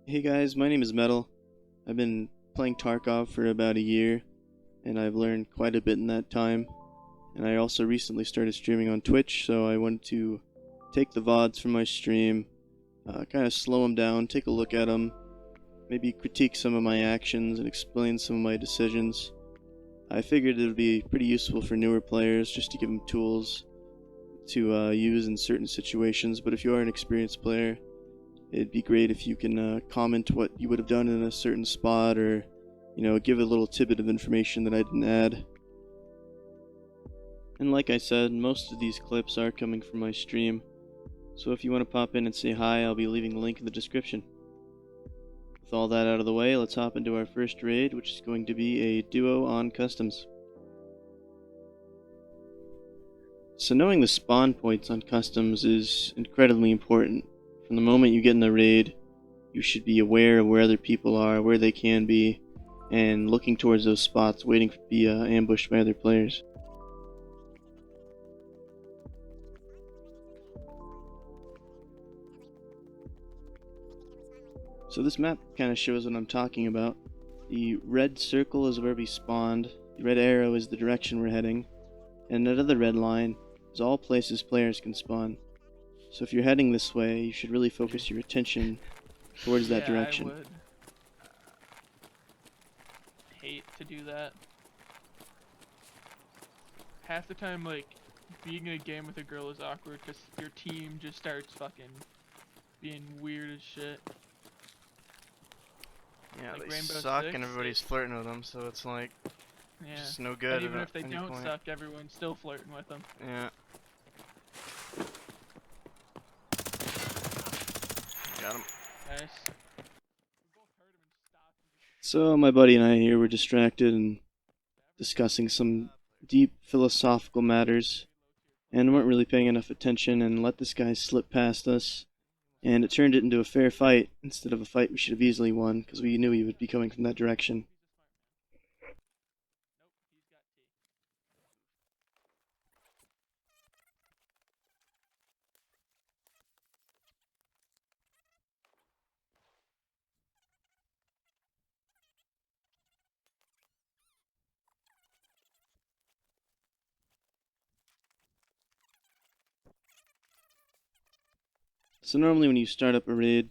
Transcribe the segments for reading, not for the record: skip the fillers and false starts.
Hey guys, my name is Metal. I've been playing Tarkov for about a year, and I've learned quite a bit in that time. And I also recently started streaming on Twitch, so I wanted to take the VODs from my stream, kind of slow them down, take a look at them, maybe critique some of my actions and explain some of my decisions. I figured it would be pretty useful for newer players just to give them tools to use in certain situations, but if you are an experienced player, it'd be great if you can comment what you would have done in a certain spot, or give a little tidbit of information that I didn't add. And like I said, most of these clips are coming from my stream, so if you want to pop in and say hi, I'll be leaving a link in the description. With all that out of the way, let's hop into our first raid, which is going to be a duo on customs. So knowing the spawn points on customs is incredibly important. From the moment you get in the raid, you should be aware of where other people are, where they can be, and looking towards those spots, waiting to be ambushed by other players. So this map kind of shows what I'm talking about. The red circle is where we spawned, the red arrow is the direction we're heading, and another red line is all places players can spawn. So if you're heading this way, you should really focus your attention towards that direction. I would hate to do that. Half the time, like, being in a game with a girl is awkward because your team just starts fucking being weird as shit. Yeah, Like they Rainbow suck Six, and everybody's flirting with them, so it's like, yeah. just no good. And even at if they any don't point. suck, everyone's still flirting with them. Yeah. Got him. Nice. So my buddy and I here were distracted and discussing some deep philosophical matters, and weren't really paying enough attention and let this guy slip past us, and it turned it into a fair fight instead of a fight we should have easily won because we knew he would be coming from that direction. So normally when you start up a raid,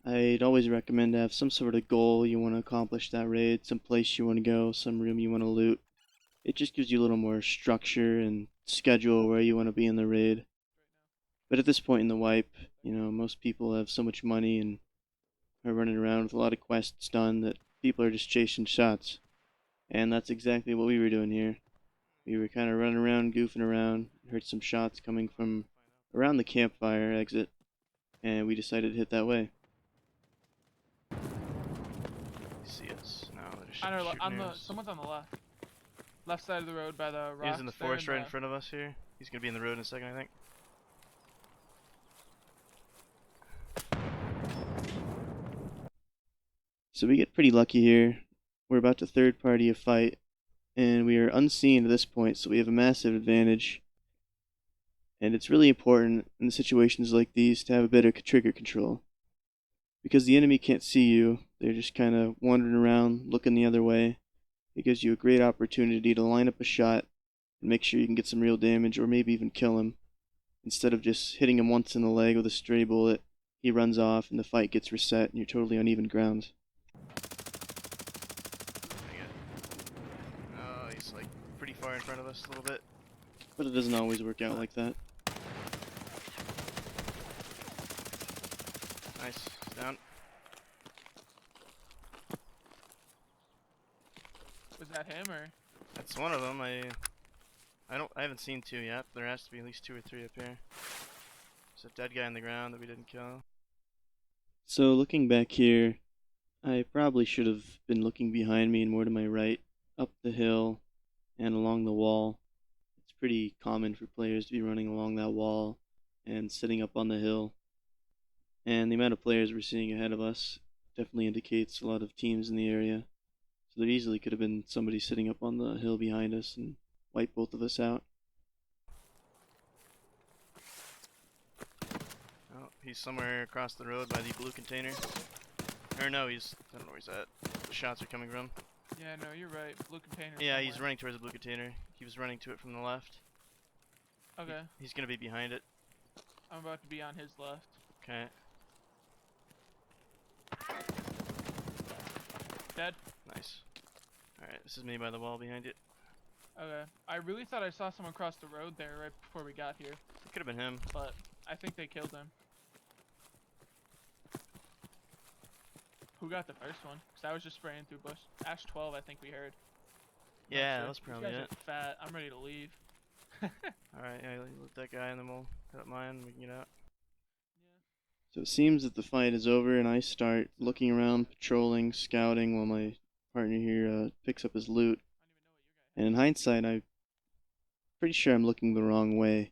I'd always recommend to have some sort of goal you want to accomplish that raid, some place you want to go, some room you want to loot. It just gives you a little more structure and schedule where you want to be in the raid. But at this point in the wipe, most people have so much money and are running around with a lot of quests done that people are just chasing shots. And that's exactly what we were doing here. We were kind of running around, goofing around, heard some shots coming from around the campfire exit, and we decided to hit that way. See us. No, they're just On shooting the us. someone's on the left side of the road by the rocks. He's in the forest right in front of us here. He's gonna be in the road in a second, I think. So we get pretty lucky here. We're about to third party a fight, and we are unseen at this point, so we have a massive advantage. And it's really important in situations like these to have a better trigger control. Because the enemy can't see you, they're just kind of wandering around, looking the other way. It gives you a great opportunity to line up a shot and make sure you can get some real damage, or maybe even kill him. Instead of just hitting him once in the leg with a stray bullet, he runs off and the fight gets reset and you're totally on even ground. Oh, he's like pretty far in front of us a little bit. But it doesn't always work out like that. Nice. He's down. Was that him or? That's one of them. I haven't seen two yet. There has to be at least 2 or 3 up here. There's a dead guy on the ground that we didn't kill. So looking back here, I probably should have been looking behind me and more to my right, up the hill and along the wall. It's pretty common for players to be running along that wall and sitting up on the hill. And the amount of players we're seeing ahead of us definitely indicates a lot of teams in the area. So there easily could have been somebody sitting up on the hill behind us and wipe both of us out. Oh, he's somewhere across the road by the blue container. Or no, I don't know where he's at. The shots are coming from. Yeah, no, you're right. Blue container. Yeah, he's somewhere. running towards the blue container. He was running to it from the left. Okay, He's gonna be behind it. I'm about to be on his left. Okay. Dead. Nice. Alright, this is me by the wall behind it. Okay. I really thought I saw someone cross the road there right before we got here, It could have been him. but I think they killed him. Who got the first one? Because I was just spraying through bush. Ash 12, I think we heard. Not Yeah, sure. that was probably These guys it. are fat. I'm ready to leave. Alright, yeah, loot that guy and then we'll hit up mine and we can get out. So it seems that the fight is over, and I start looking around, patrolling, scouting, while my partner here picks up his loot. And in hindsight, I'm pretty sure I'm looking the wrong way,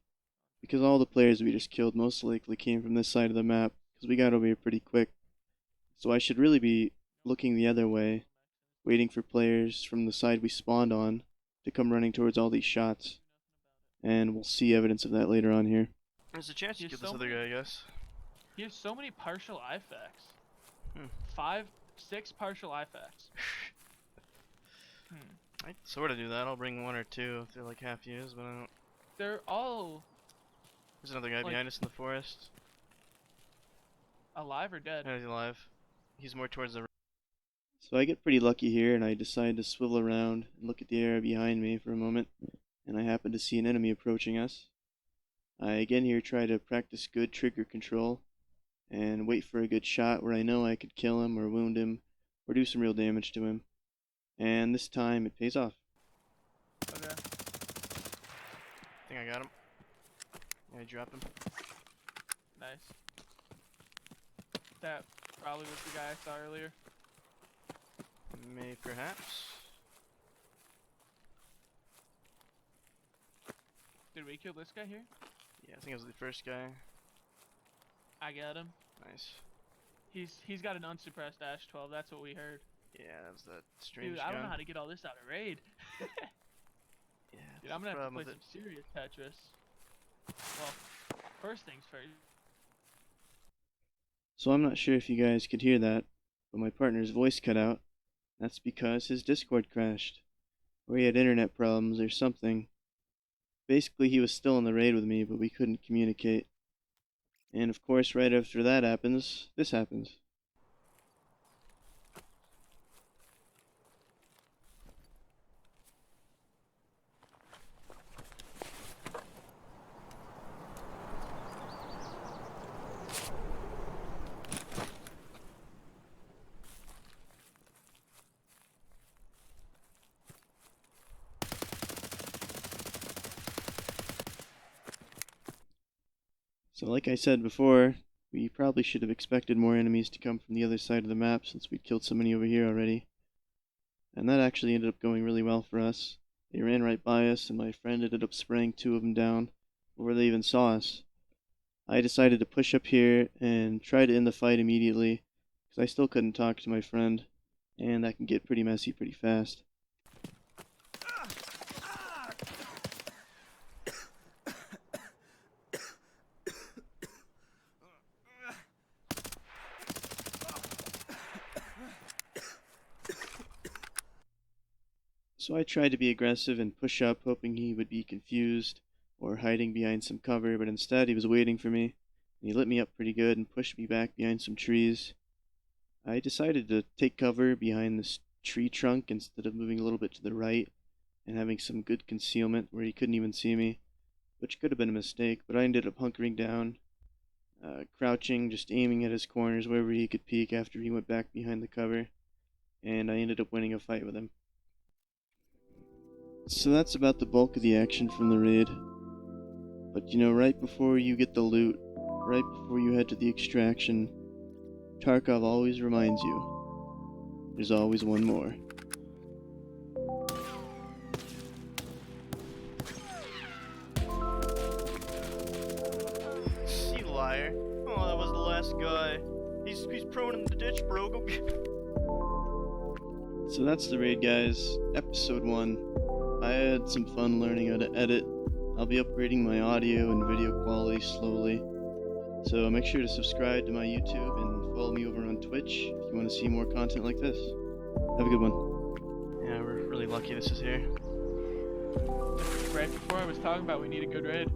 because all the players we just killed most likely came from this side of the map, because we got over here pretty quick. So I should really be looking the other way, waiting for players from the side we spawned on to come running towards all these shots. And we'll see evidence of that later on here. There's a chance you He's kill this so other guy, I guess. He has so many partial IFACs. Hmm. 5, 6 partial IFACs. I sort of do that. I'll bring 1 or 2 if they're like half used, but I don't. They're all There's another guy Like- behind us in the forest. alive or dead. Yeah, he's alive. He's more towards the. So I get pretty lucky here, and I decide to swivel around and look at the area behind me for a moment, and I happen to see an enemy approaching us. I again here try to practice good trigger control, and wait for a good shot where I know I could kill him or wound him, or do some real damage to him. And this time it pays off. Okay. I think I got him. Yeah, I dropped him. Nice. That probably was the guy I saw earlier. May perhaps. Did we kill this guy here? Yeah, I think it was the first guy. I got him. Nice. He's got an unsuppressed Ash 12. That's what we heard. Yeah, that was that strange Dude, gun. I don't know how to get all this out of raid. Yeah, Dude, that's I'm the gonna have to problem play with some serious Tetris. Well, first things first. So I'm not sure if you guys could hear that, but my partner's voice cut out. That's because his Discord crashed, or he had internet problems or something. Basically, he was still in the raid with me, but we couldn't communicate. And of course, right after that happens, this happens. So like I said before, we probably should have expected more enemies to come from the other side of the map since we'd killed so many over here already. And that actually ended up going really well for us. They ran right by us, and my friend ended up spraying 2 of them down before they even saw us. I decided to push up here and try to end the fight immediately, because I still couldn't talk to my friend, and that can get pretty messy pretty fast. So I tried to be aggressive and push up, hoping he would be confused or hiding behind some cover, but instead he was waiting for me, and he lit me up pretty good and pushed me back behind some trees. I decided to take cover behind this tree trunk instead of moving a little bit to the right and having some good concealment where he couldn't even see me, which could have been a mistake, but I ended up hunkering down, crouching, just aiming at his corners wherever he could peek after he went back behind the cover, and I ended up winning a fight with him. So that's about the bulk of the action from the raid. But you know, right before you get the loot, right before you head to the extraction, Tarkov always reminds you, there's always one more. You liar. Oh, that was the last guy. He's prone in the ditch, bro. Go get. So that's the raid, guys. Episode 1. I had some fun learning how to edit. I'll be upgrading my audio and video quality slowly. So make sure to subscribe to my YouTube and follow me over on Twitch if you want to see more content like this. Have a good one. Yeah, we're really lucky this is here. Right before I was talking about we need a good raid.